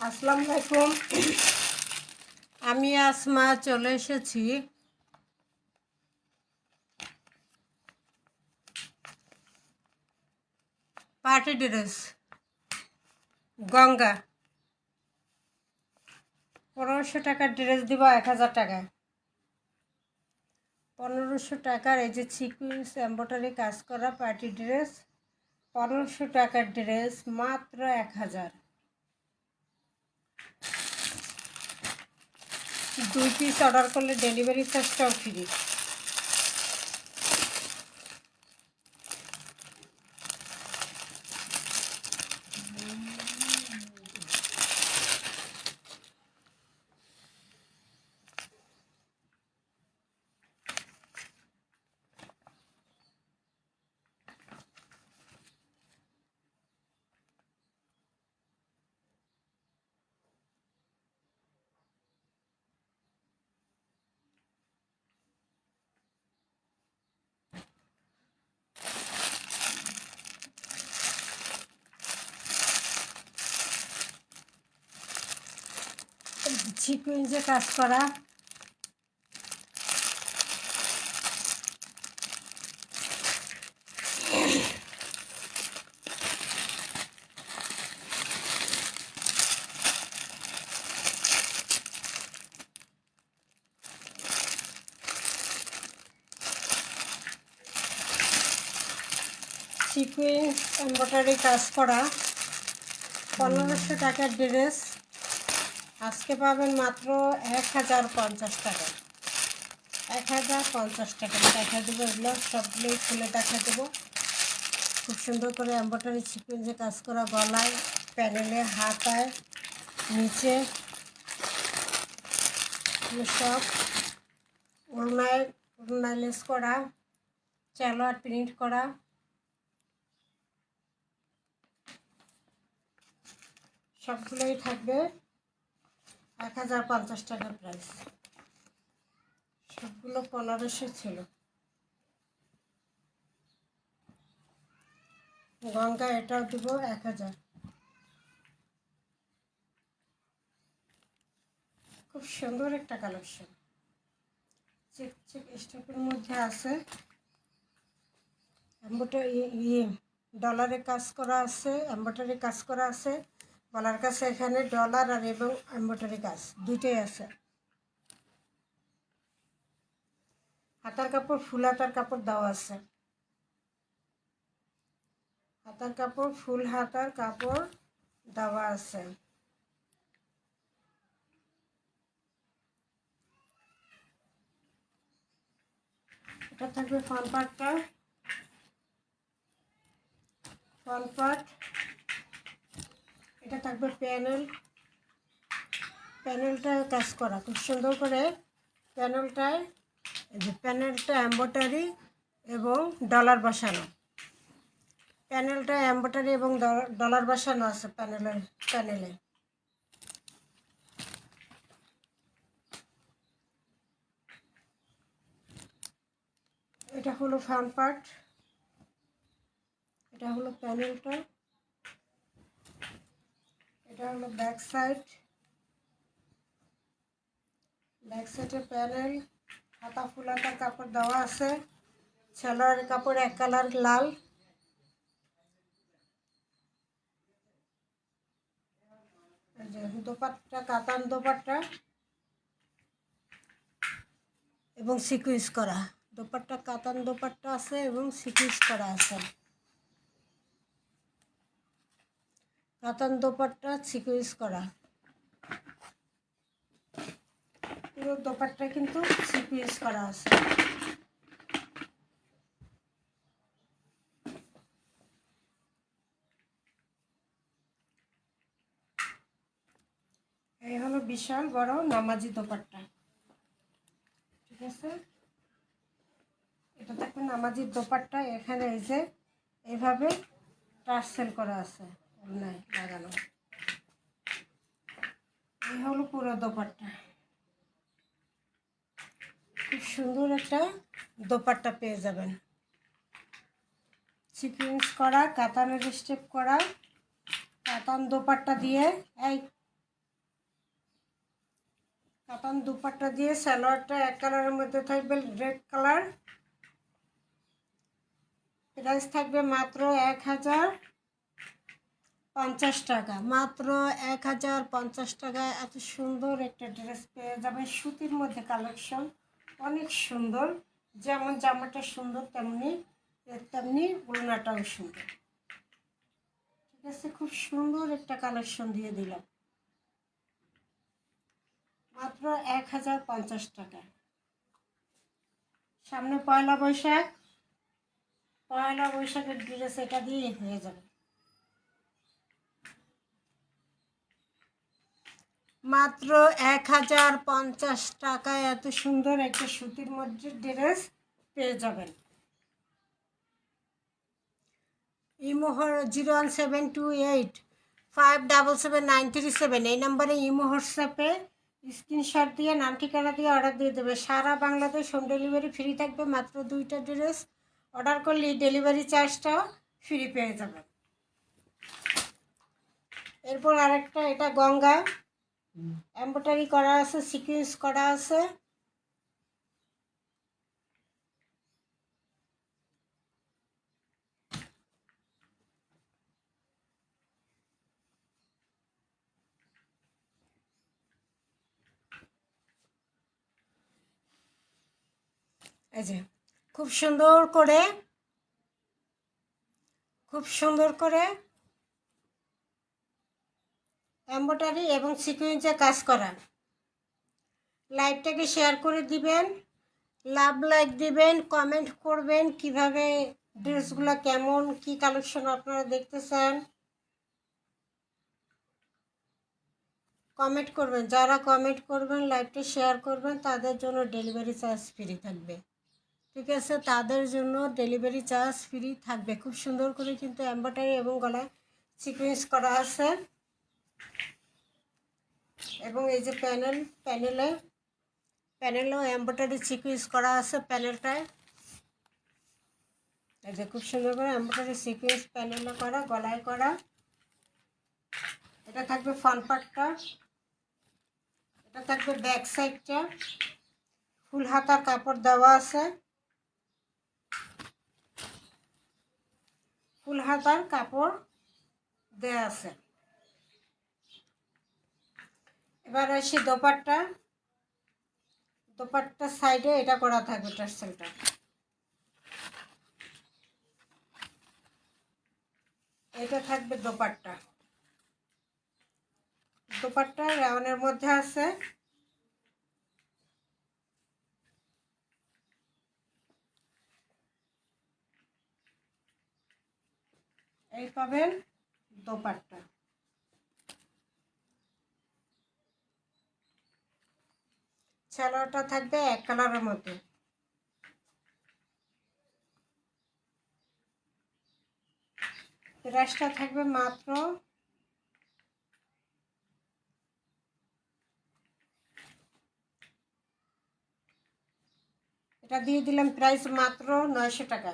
আসসালামু আলাইকুম। আমি আসমা চলে এসেছি পার্টি ড্রেস গঙ্গা 1500 টাকার ড্রেস দিব 1000 টাকায়। 1500 টাকার এই যে সিকুয়েন্স এমব্রয়ডারি কাজ করা পার্টি ড্রেস, 1500 টাকার ড্রেস মাত্র 1000। 2 পিস অর্ডার করলে ডেলিভারি চার্জটাও ফ্রি। সিকুয়েন্সে কাজ করা সিকুয়েন্স এমব্রয়ডারি কাজ করা 1500 টাকার ড্রেস আজকে পাবেন মাত্র 1050 টাকা। 1050 টাকা দেখা দেবো। এগুলো সবগুলোই খুলে দেখা দেবো। খুব সুন্দর করে এমব্রয়ডারি সিকুয়েন্সে কাজ করা, গলায়, প্যানেলে, হাতায়, নিচে সব ওড়নায় লেস করা, সালোয়ার প্রিন্ট করা। সবগুলোই থাকবে 1050 টাকা প্রাইস। সবগুলো 1500 ছিল। গঙ্গা এটাও দিব 1000। খুব সুন্দর একটা কালেকশন, চেক চেক স্টকের মধ্যে আছে। ডলারে কাজ করা আছে, এমব্রয়ডারি কাজ করা আছে। গলার কাছে এখানে ডলার আর এবং এমব্রয়ডারি কাজ দুইটাই আছে। হাতার কাপড় ফুল হাতার কাপড় দেওয়া আছে। হাতার কাপড় ফুল হাতার কাপড় দেওয়া আছে। এটা থাকবে ফ্রন্ট পার্টটা, ফ্রন্ট পার্ট। এটা থাকবে প্যানেলটা কাজ করা খুব সুন্দর করে। প্যানেলটায় প্যানেলটা এমব্রয়ডারি এবং ডলার বসানো। প্যানেলটা এমব্রয়ডারি এবং ডলার বসানো আছে প্যানেলে। এটা হলো ফ্রন্ট পার্ট, এটা হলো প্যানেলটা, এটা হলো ব্যাক সাইডের প্যানেল। হাতা ফুল হাতার কাপড় দেওয়া আছে। সালোয়ারের কাপড় এক কালার লাল। দোপাট্টা কাতান দোপাট্টা এবং সিকুয়েন্স করা। দোপাট্টা কাতান দোপাট্টা আছে এবং সিকুয়েন্স করা আছে। কাতান দোপাট্টা সিকুয়েন্স করা, পুরো দোপাট্টা কিন্তু সিকুয়েন্স করা আছে। এই হলো বিশাল বড় নামাজি দোপাট্টা, ঠিক আছে। এটা দেখুন নামাজি দোপাট্টা। এখানে এই যে এইভাবে টার্সেল করা আছে, ওড়নায় লাগানো। এই হলো পুরো দোপাট্টা। খুব সুন্দর একটা দোপাট্টা পেয়ে যাবেন। সিকুয়েন্স করা, কাতানের স্টেপ করা, কাতান দোপাট্টা দিয়ে। এই কাতান দুপাট্টা দিয়ে সালোয়ারটা এক কালারের মধ্যে থাকবে, রেড কালার। প্রাইস থাকবে মাত্র 1050 টাকা। মাত্র 1050 টাকায় এত সুন্দর একটা ড্রেস পেয়ে যাবেন। সুতির মধ্যে কালেকশন অনেক সুন্দর, যেমন জামাটা সুন্দর তেমনি তেমনি ওড়নাটাও সুন্দর। ঠিক আছে, খুব সুন্দর একটা কালেকশন দিয়ে দিলাম মাত্র 1050 টাকা। সামনে পয়লা বৈশাখ, পয়লা বৈশাখের ড্রেস এটা দিয়ে হয়ে যাবে। মাত্র 1050 টাকায় এত সুন্দর একটা সুতির মধ্যে ড্রেস পেয়ে যাবেন। ইমোহর 01728577937 এই নম্বরে ইমো হোয়াটসঅ্যাপে স্ক্রিনশট দিয়ে নাম ঠিকানা দিয়ে অর্ডার দিয়ে দেবে। সারা বাংলাদেশ হোম ডেলিভারি ফ্রি থাকবে। মাত্র 2টা ড্রেস অর্ডার করলে ডেলিভারি চার্জটাও ফ্রি পেয়ে যাবেন। এরপর আরেকটা, এটা গঙ্গা, এমব্রয়ডারি করা আছে, সিকোয়েন্স করা আছে। এই যে খুব সুন্দর করে, খুব সুন্দর করে এমব্রয়ডারি এবং সিকোয়েন্সে কাজ করা। লাইভটাকে শেয়ার করে দিবেন, লাভ লাইক দিবেন, কমেন্ট করবেন কিভাবে ড্রেসগুলো কেমন, কি কালেকশন আপনারা দেখতে চান কমেন্ট করবেন। যারা কমেন্ট করবেন, লাইভটা শেয়ার করবেন, তাদের জন্য ডেলিভারি চার্জ ফ্রি থাকবে। ঠিক আছে, তাদের জন্য ডেলিভারি চার্জ ফ্রি থাকবে। খুব সুন্দর করে কিন্তু এমব্রয়ডারি এবং গলায় সিকোয়েন্স করা আছে। এবং এই যে প্যানেলেও এমব্রয়ডারি সিকোয়েন্স করা আছে প্যানেলটায়। এই যে খুব সুন্দর করে এমব্রয়ডারি সিকোয়েন্স প্যানেলে করা, গলায় করা। এটা থাকবে ফ্রন্ট পার্টটা, এটা থাকবে ব্যাক সাইডটা। ফুল হাতার কাপড় দেওয়া আছে, ফুল হাতার কাপড় দেওয়া আছে। এবার আসি দোপাট্টা, দোপাট্টার সাইডে এটা করা থাকবে টার্সেলটা। এটা থাকবে দোপাট্টা, দোপাট্টা রাউন্ডের মধ্যে আছে। এই পাবেন দোপাট্টা। সালোয়ারটা থাকবে এক কালারের মধ্যে। প্রাইসটা থাকবে মাত্র এটা দিয়ে দিলাম প্রাইস মাত্র 900 টাকা।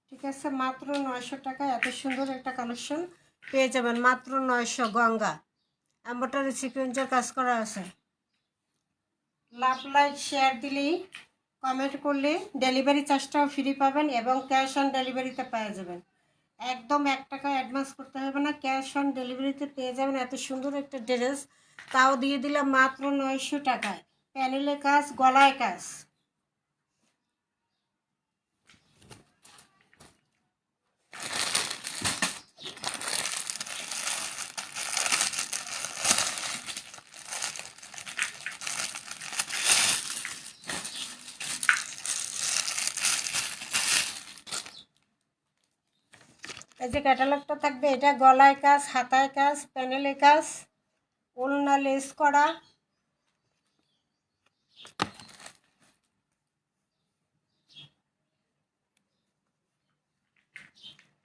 ঠিক আছে, মাত্র 900 টাকা এত সুন্দর একটা কালেকশন পেয়ে যাবেন। মাত্র 900। গঙ্গা এমব্রয়ডারি সিকোয়েন্সের কাজ করা আছে। লাভ লাইক শেয়ার দিলেই, কমেন্ট করলে ডেলিভারি চার্জটাও ফ্রি পাবেন এবং ক্যাশ অন ডেলিভারিতে পেয়ে যাবেন। একদম 1 টাকা অ্যাডভান্স করতে হবে না, ক্যাশ অন ডেলিভারিতে পেয়ে যাবেন এত সুন্দর একটা ড্রেস। তাও দিয়ে দিলাম মাত্র 900 টাকায়। প্যানেলে কাজ, গলায় কাজ। এই যে ক্যাটালগটা থাকবে, এটা গলায় কাজ, হাতায় কাজ, প্যানেলে কাজ, ওড়না লেস করা।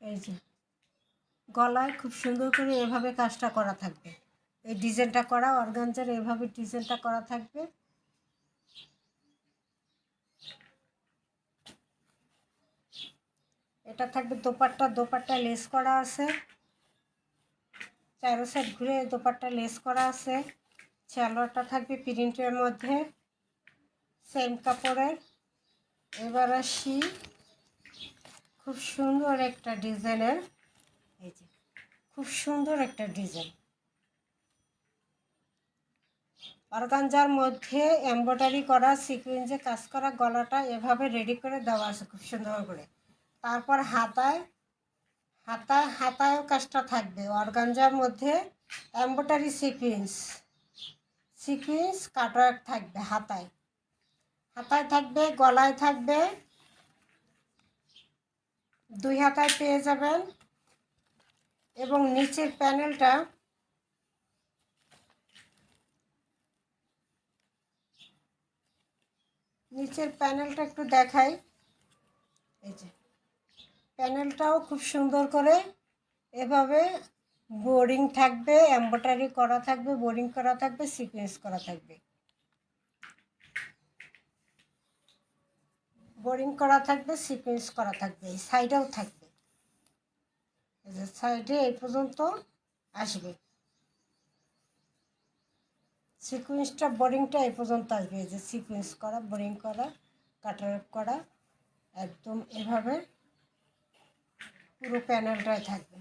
এই যে গলায় খুব সুন্দর করে এভাবে কাজটা করা থাকবে। এই ডিজাইনটা করা অর্গানজার, এভাবে ডিজাইনটা করা থাকবে। এটা থাকবে দোপাট্টা, দোপাট্টা লেস করা আছে, চারো সাইড ঘুরে দোপাট্টা লেস করা আছে। সালোয়ারটা থাকবে প্রিন্টের মধ্যে, সেম কাপড়ের। এবার আসি খুব সুন্দর একটা ডিজাইনের, এই যে খুব সুন্দর একটা ডিজাইন অর্গানজার মধ্যে এমব্রয়ডারি করা সিকোয়েন্সে কাজ করা, গলাটা এভাবে রেডি করে দেওয়া আছে খুব সুন্দর করে। তারপর হাতায়ও কাজটা থাকবে অর্গানজার মধ্যে, এমব্রয়ডারি সিকোয়েন্স কাটওয়ার্ক থাকবে হাতায় থাকবে, গলায় থাকবে, দুই হাতায় পেয়ে যাবেন। এবং নিচের প্যানেলটা একটু দেখাই। এই যে প্যানেলটাও খুব সুন্দর করে এভাবে বোরিং থাকবে, এমব্রয়ডারি করা থাকবে, বোরিং করা থাকবে, সিকোয়েন্স করা থাকবে, বোরিং করা থাকবে, সিকোয়েন্স করা থাকবে। এই সাইডেও থাকবে, এই যে সাইডে এই পর্যন্ত আসবে, সিকোয়েন্সটা বোরিংটা এই পর্যন্ত আসবে। এই যে সিকোয়েন্স করা, বোরিং করা, কাটার করা, একদম এভাবে পুরো প্যানেলটাই থাকবে।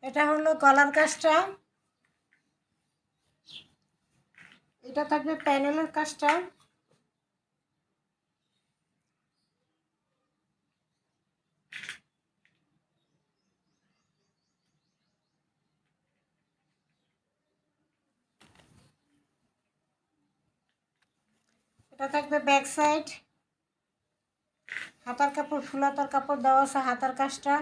এটা হলো গলার কাজটা, এটা থাকবে প্যানেলের কাজটা। এটা থাকবে ব্যাক সাইড, হাতার কাপড়, ফুল হাতার কাপড় দেওয়া আছে হাতার কাজটা।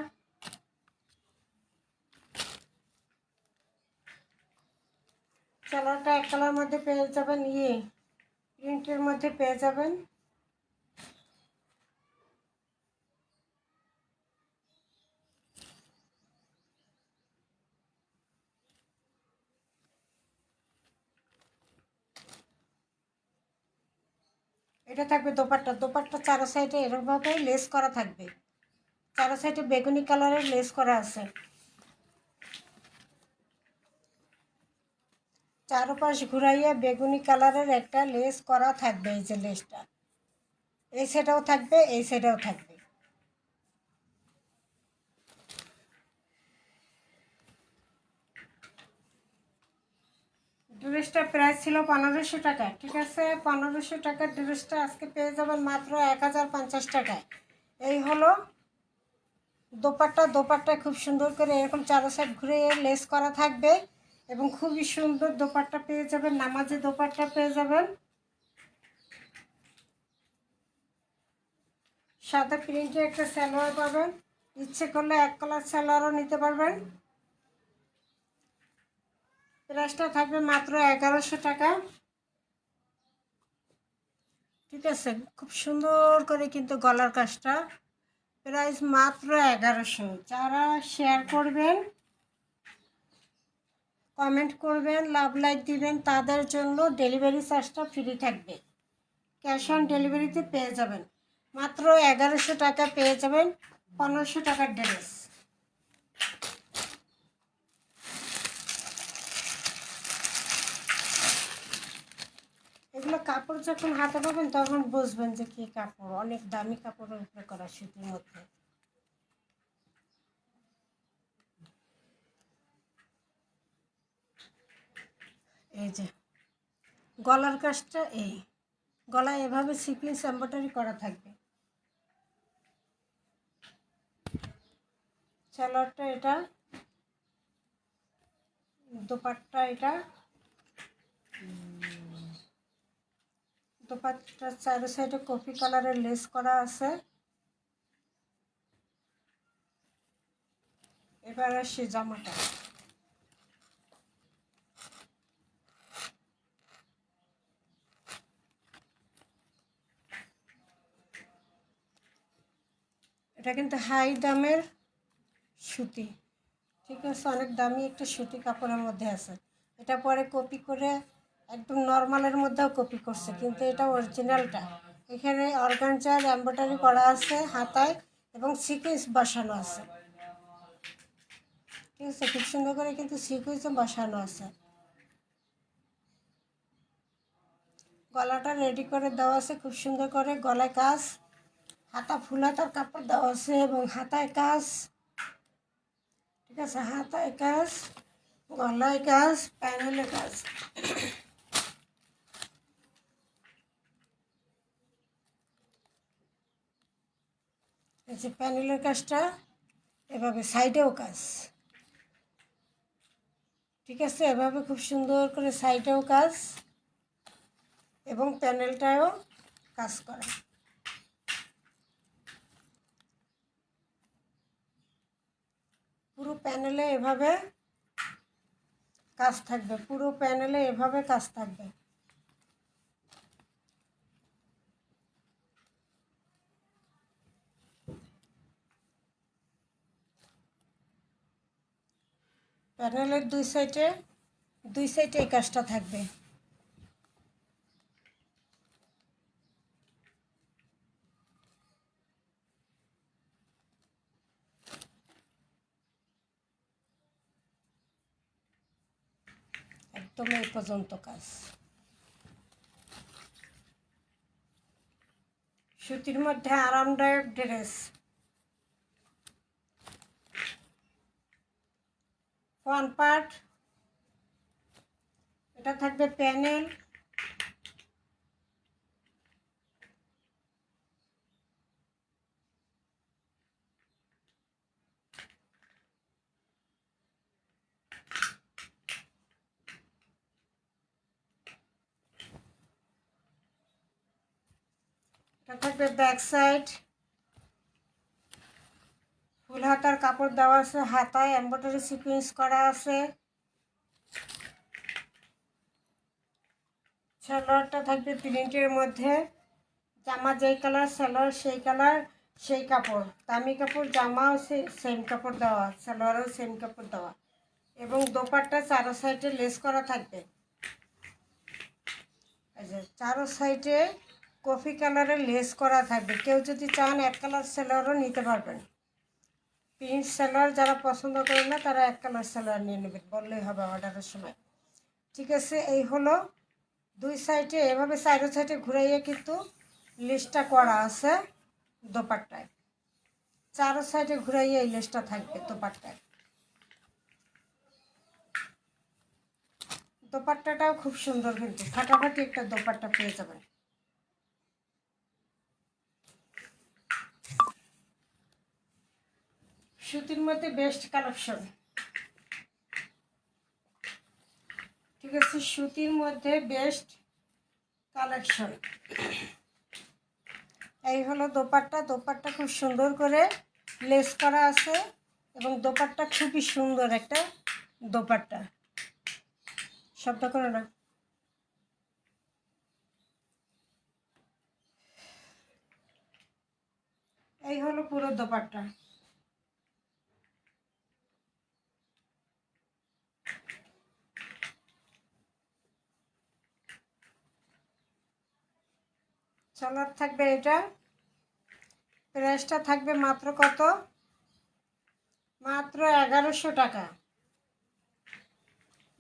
কালারটা এক কালার মধ্যে পেয়ে যাবেন, প্রিন্টের মধ্যে পেয়ে যাবেন। এটা থাকবে দোপাট্টা চারো সাইডে এরকমভাবে লেস করা থাকবে, চারো সাইডে বেগুনি কালারের লেস করা আছে, চারোপাশ ঘুরাইয়া বেগুনি কালারের একটা লেস করা থাকবে। এই যে লেসটা এই সাইডেও থাকবে, এই সাইডেও থাকবে। ড্রেসটা প্রাইস ছিল 1500 টাকা, ঠিক আছে? 1500 টাকার ড্রেসটা আজকে পেয়ে যাবেন মাত্র 1050 টাকায়। এই হলো দোপাট্টা খুব সুন্দর করে এরকম চারো সাইড ঘুরে লেস করা থাকবে এবং খুবই সুন্দর দোপাট্টা পেয়ে যাবেন, নামাজি দোপাট্টা পেয়ে যাবেন। সাদা প্রিন্টে একটা সালোয়ার পাবেন, ইচ্ছে করলে এক কালার সালোয়ারও নিতে পারবেন। প্রাইসটা থাকবে মাত্র 1100 টাকা, ঠিক আছে? খুব সুন্দর করে কিন্তু গলার কাজটা, প্রাইস মাত্র 1100। যারা শেয়ার করবেন, কমেন্ট করবেন, লাভ লাইক দিবেন, তাদের জন্য ডেলিভারি চার্জটা ফ্রি থাকবে, ক্যাশ অন ডেলিভারিতে পেয়ে যাবেন। মাত্র 1100 টাকা পেয়ে যাবেন 1500 টাকার ড্রেস। এগুলো কাপড় যখন হাতে পাবেন তখন বুঝবেন যে কী কাপড়, অনেক দামি কাপড়ের উপরে করা, সুতির মধ্যে। এই যে গলার কাজটা, এই গলায় এভাবে সিকোয়েন্স এমব্রয়ডারি করা থাকবে। সালোয়ারটা এটা, দোপাট্টা এটা, দোপাট্টার চারো সাইডে কফি কালারের লেস করা আছে। এবার আসি জামাটা, এটা কিন্তু হাই দামের সুতি, ঠিক আছে, অনেক দামি একটা সুতি কাপড়ের মধ্যে আছে। এটা পরে কপি করে একদম নর্মালের মধ্যেও কপি করছে, কিন্তু এটা অরিজিনালটা। এখানে অর্গানজার এমব্রয়ডারি করা আছে হাতায় এবং সিকোয়েন্স বসানো আছে। ঠিক আছে, খুব সুন্দর করে কিন্তু সিকোয়েন্সও বসানো আছে। গলাটা রেডি করে দেওয়া আছে খুব সুন্দর করে, গলায় কাজ, হাতা ফুল হাতার কাপড় দেওয়া আছে এবং হাতায় কাজ। ঠিক আছে, হাতায় কাজ, গলায় কাজ, প্যানেলে কাজ। এই যে প্যানেলের কাজটা, এভাবে সাইডেও কাজ। ঠিক আছে, এভাবে খুব সুন্দর করে সাইডেও কাজ এবং প্যানেলটাও কাজ করা। পুরো প্যানেলে এভাবে কাজ থাকবে, পুরো প্যানেলে এভাবে কাজ থাকবে। প্যানেলের দুই সাইডে এই কাজটা থাকবে। একদম এই পর্যন্ত কাজ। সুতির মধ্যে আরামদায়ক ড্রেস। ফ্রন্ট পার্ট, এটা থাকবে প্যানেল, এটা থাকবে ব্যাক সাইড। ফুল হাতার কাপড় দেওয়া আছে, হাতায় এমব্রয়ডারি সিকোয়েন্স করা আছে। সালোয়ারটা থাকবে প্রিন্টের মধ্যে, জামা যেই কালার সালোয়ার সেই কালার সেই কাপড়, দামি কাপড়, জামাও সেম কাপড় দেওয়া, সালোয়ারও সেম কাপড় দেওয়া এবং দোপাট্টা চারো সাইডে লেস করা থাকবে। এই যে চারো সাইডে কফি কালারের লেস করা থাকবে। কেউ যদি চান এক কালার সালোয়ারও নিতে পারবেন। প্রিন্ট সালোয়ার যারা পছন্দ করেন না তারা এক কালার সালোয়ার নিয়ে নেবেন, বললেই হবে অর্ডারের সময়। ঠিক আছে, এই হলো দুই সাইডে এভাবে চারো সাইডে ঘুরাইয়ে কিন্তু লেসটা করা আছে দোপাট্টায়। চারো সাইডে ঘুরাইয়ে এই লেসটা থাকবে দোপাট্টায়। দোপাট্টাটাও খুব সুন্দর, কিন্তু ফাটাফাটি একটা দোপাট্টা পেয়ে যাবেন। সুতির মধ্যে বেস্ট কালেকশন। ঠিক আছে, সুতির মধ্যে বেস্ট কালেকশন। এই হলো দোপাট্টা। দোপাট্টা খুব সুন্দর করে লেস করা আছে এবং দোপাট্টা খুবই সুন্দর একটা দোপাট্টা। শব্দ করো না। এই হলো পুরো দোপাট্টা। সালোয়ার থাকবে এটা, প্রাইসটা থাকবে মাত্র কত? মাত্র 1100 টাকা।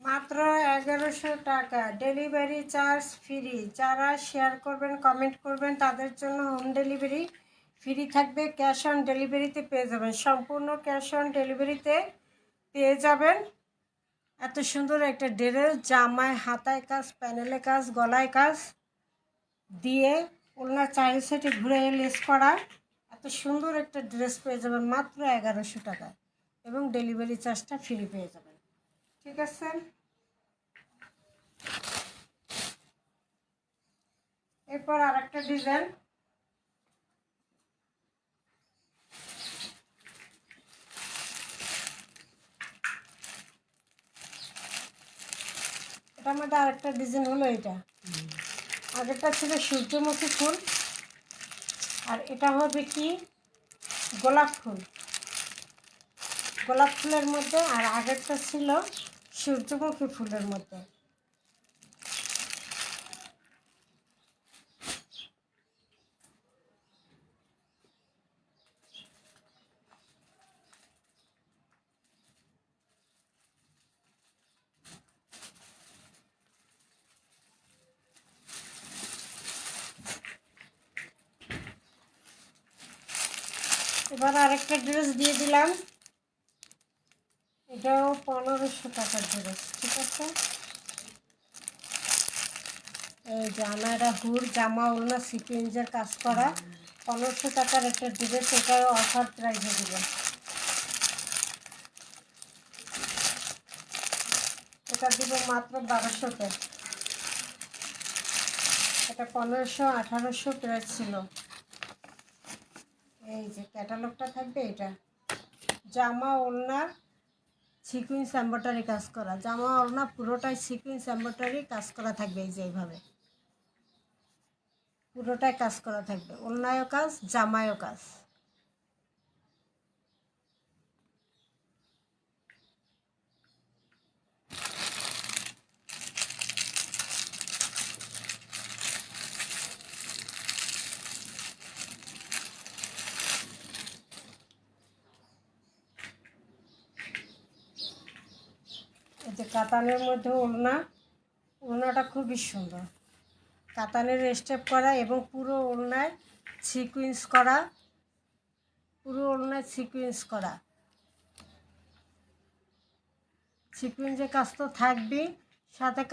মাত্র 1100 টাকা। Delivery charge free. যারা শেয়ার করবেন কমেন্ট করবেন তাদের জন্য হোম ডেলিভারি ফ্রি থাকবে। ক্যাশ অন ডেলিভারিতে পেয়ে যাবেন, সম্পূর্ণ ক্যাশ অন ডেলিভারিতে পেয়ে যাবেন। এত সুন্দর একটা ড্রেস, জামায় হাতায় কাজ, প্যানেলে কাজ, গলায় কাজ দিয়ে ওনার চারি সাইডে ঘুরে লেস করা, এত সুন্দর একটা ড্রেস পেয়ে যাবেন মাত্র 1100 টাকা এবং ডেলিভারি চার্জটা ফ্রি পেয়ে যাবেন। ঠিক আছে, এরপর আর একটা ডিজাইন। এটার মধ্যে আরেকটা ডিজাইন হলো এটা। আগেরটা ছিল সূর্যমুখী ফুল, আর এটা হবে কি গোলাপ ফুল। গোলাপ ফুলের মধ্যে, আর আগেরটা ছিল সূর্যমুখী ফুলের মধ্যে। এবার আরেকটা ড্রেস দিয়ে দিলাম, এটাও 1500 টাকার ড্রেস। ঠিক আছে, এই জামাটা হুর জামা ওড়না সিকুয়েন্সের কাজ করা 1500 টাকার একটা ড্রেস, এটাও অফার প্রাইসে দেবেন। এটা দিব মাত্র 1200-তে। এটা 1500-1800 প্রাইস ছিল। এই যে ক্যাটালগটা থাকবে, এটা জামা ওড়না সিকুয়েন্স এমব্রয়ডারি কাজ করা, জামা ওড়না পুরোটাই সিকুয়েন্স এমব্রয়ডারি কাজ করা থাকবে। এই যে এইভাবে পুরোটাই কাজ করা থাকবে, ওড়নায়ও কাজ, জামায়ও কাজ। এই যে কাতানের মধ্যে ওড়না, ওড়নাটা খুবই সুন্দর, কাতানের স্টেপ করা এবং পুরো ওড়নায় সিকুয়েন্স করা, পুরো ওড়নায় সিকুয়েন্স করা। সিকুয়েন্সের কাজ তো থাকবেই, সাথে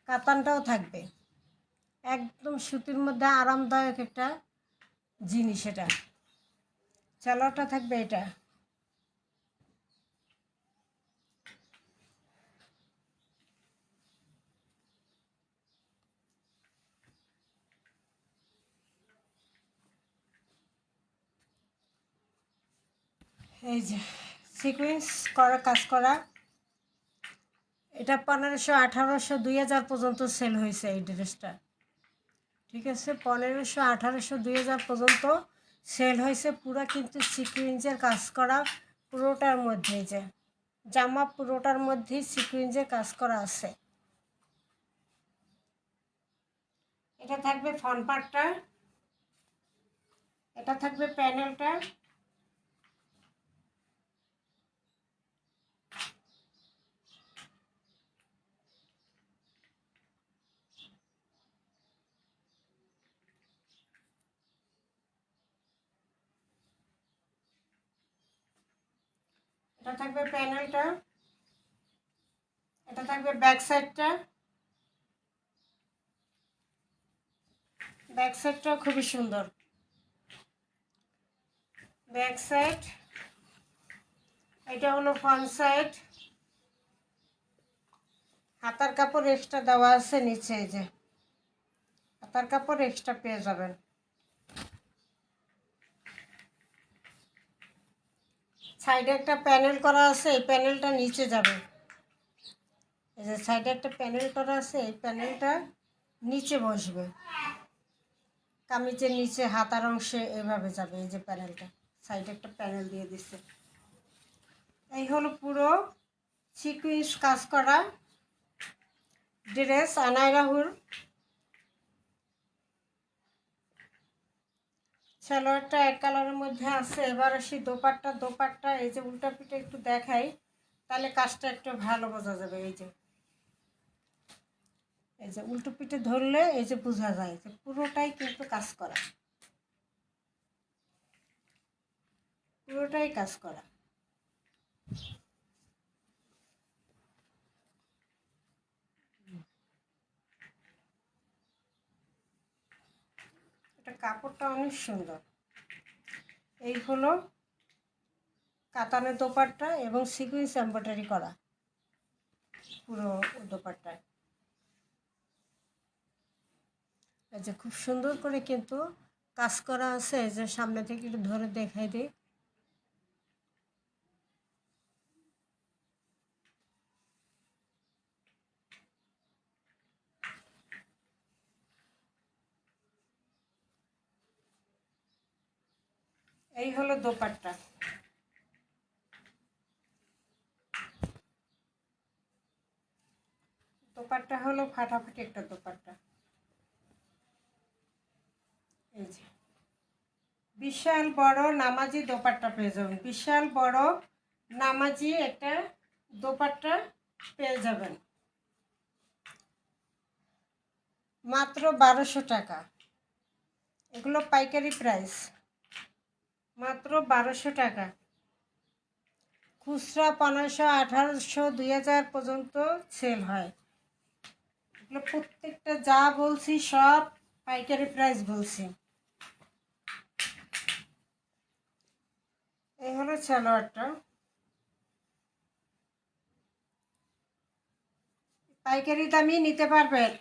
কাতানটাও থাকবে। একদম সুতির মধ্যে আরামদায়ক একটা জিনিস। এটা সালোয়ারটা থাকবে এটা। এই যে সিকুয়েন্স করা কাজ করা, এটা 1500, 1800, 2000 পর্যন্ত সেল হয়েছে এই ড্রেসটা। ঠিক আছে, 1500, 1800, 2000 পর্যন্ত সেল হয়েছে। পুরো কিন্তু সিকুয়েন্সের কাজ করা পুরোটার মধ্যে, যে জামা পুরোটার মধ্যেই সিকুয়েন্সের কাজ করা আছে। এটা থাকবে ফ্রন্ট পার্টটা, এটা থাকবে প্যানেলটা, এটা থাকবে প্যানেলটা, এটা থাকবে ব্যাক সাইডটা। ব্যাক সাইডটাও খুবই সুন্দর। ব্যাক সাইড, এটা হলো ফ্রন্ট সাইড। হাতার কাপড় এক্সট্রা দেওয়া আছে নিচে, এই যে হাতার কাপড় এক্সট্রা পেয়ে যাবেন। সাইডে একটা প্যানেল করা আছে, এই প্যানেলটা নিচে যাবে। এই যে সাইডে একটা প্যানেল করা আছে, এই প্যানেলটা নিচে বসবে, কামিজের নিচে হাতার অংশে এভাবে যাবে। এই যে প্যানেলটা, সাইডে একটা প্যানেল দিয়ে দিচ্ছে। এই হলো পুরো সিকুয়েন্স কাজ করা ড্রেস আনাইরাহুর। সালোয়ারটা এক কালারের মধ্যে আছে। এবার আসি দোপাট্টা। দোপাট্টা এই যে উল্টা পিঠে একটু দেখাই, তাহলে কাজটা একটু ভালো বোঝা যাবে। এই যে উল্টো পিঠে ধরলে এই যে বোঝা যায় যে পুরোটাই কিন্তু কাজ করা, পুরোটাই কাজ করা। এটা কাপড়টা অনেক সুন্দর। এই হলো কাতানের দোপাট্টা এবং সিকুয়েন্স এমব্রয়ডারি করা পুরো দোপাট্টায়। এই যে খুব সুন্দর করে কিন্তু কাজ করা আছে। এই যে সামনে থেকে একটু ধরে দেখাই দিই। এই হলো দোপাট্টা। দোপাট্টা হলো ফাটাফাটি একটা দোপাট্টা। এই যে বিশাল বড় নামাজি দোপাট্টা পেয়ে যাবেন, বিশাল বড় নামাজি একটা দোপাট্টা পেয়ে যাবেন মাত্র 1200 টাকা। এগুলো পাইকারি প্রাইস, মাত্র 1200 টাকা। খুচরা 1500, 1800, 2000 পর্যন্ত সেল হয়। এগুলো প্রত্যেকটা যা বলছি সব পাইকারি প্রাইস বলছি। এই হলো সালোয়ারটা, পাইকারি দামই নিতে পারবেন।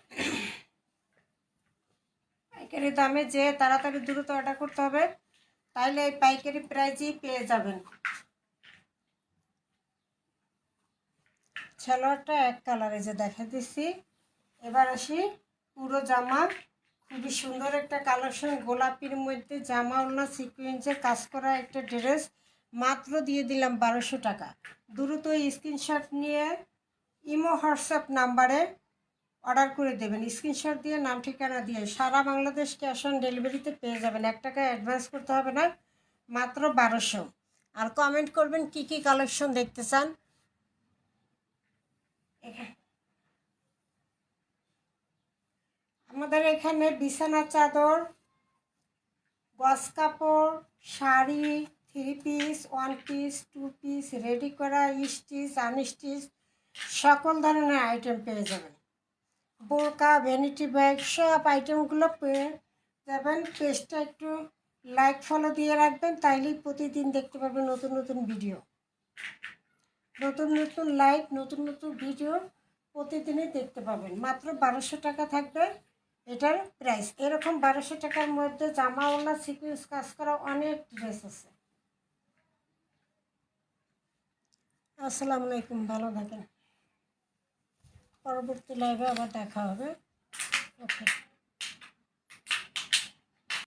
পাইকারি দামে যে তাড়াতাড়ি দ্রুত অর্ডার করতে হবে, তাইলে এই পাইকারি প্রাইসই পেয়ে যাবেন। সালোয়ারটা এক কালারে যে দেখা দিচ্ছি। এবার আসি পুরো জামা, খুবই সুন্দর একটা কালেকশন, গোলাপির মধ্যে জামা ওড়না সিকুয়েন্সের কাজ করা একটা ড্রেস, মাত্র দিয়ে দিলাম 1200 টাকা। দ্রুত স্ক্রিনশট নিয়ে ইমো হোয়াটসঅ্যাপ নাম্বারে অর্ডার করে দেবেন, স্ক্রিনশট দিয়ে নাম ঠিকানা দিয়ে সারা বাংলাদেশ ক্যাশ অন ডেলিভারিতে পেয়ে যাবেন, 1 টাকা অ্যাডভান্স করতে হবে না, মাত্র 1200। আর কমেন্ট করবেন কি কি কালেকশন দেখতে চান। আমাদের এখানে বিছানা চাদর, গজ কাপড়, sari, 3 piece, 1 piece, 2 piece, ready করা, স্টিচ, আনস্টিচ সকল ধরনের আইটেম পেয়ে যাবেন। বোরকা, ভ্যানিটি ব্যাগ সব আইটেমগুলো পেয়ে যাবেন। পেজটা একটু লাইক ফলো দিয়ে রাখবেন, তাইলেই প্রতিদিন দেখতে পাবেন নতুন নতুন ভিডিও, নতুন নতুন লাইভ, নতুন নতুন ভিডিও প্রতিদিনই দেখতে পাবেন। মাত্র 1200 টাকা থাকবে এটার প্রাইস। এরকম 1200 টাকার মধ্যে জামা ওড়না সিকুয়েন্স কাজ করা অনেক ড্রেস আছে। আসসালামু আলাইকুম, ভালো থাকেন। পরবর্তী লাইভে আবার দেখা হবে। ওকে।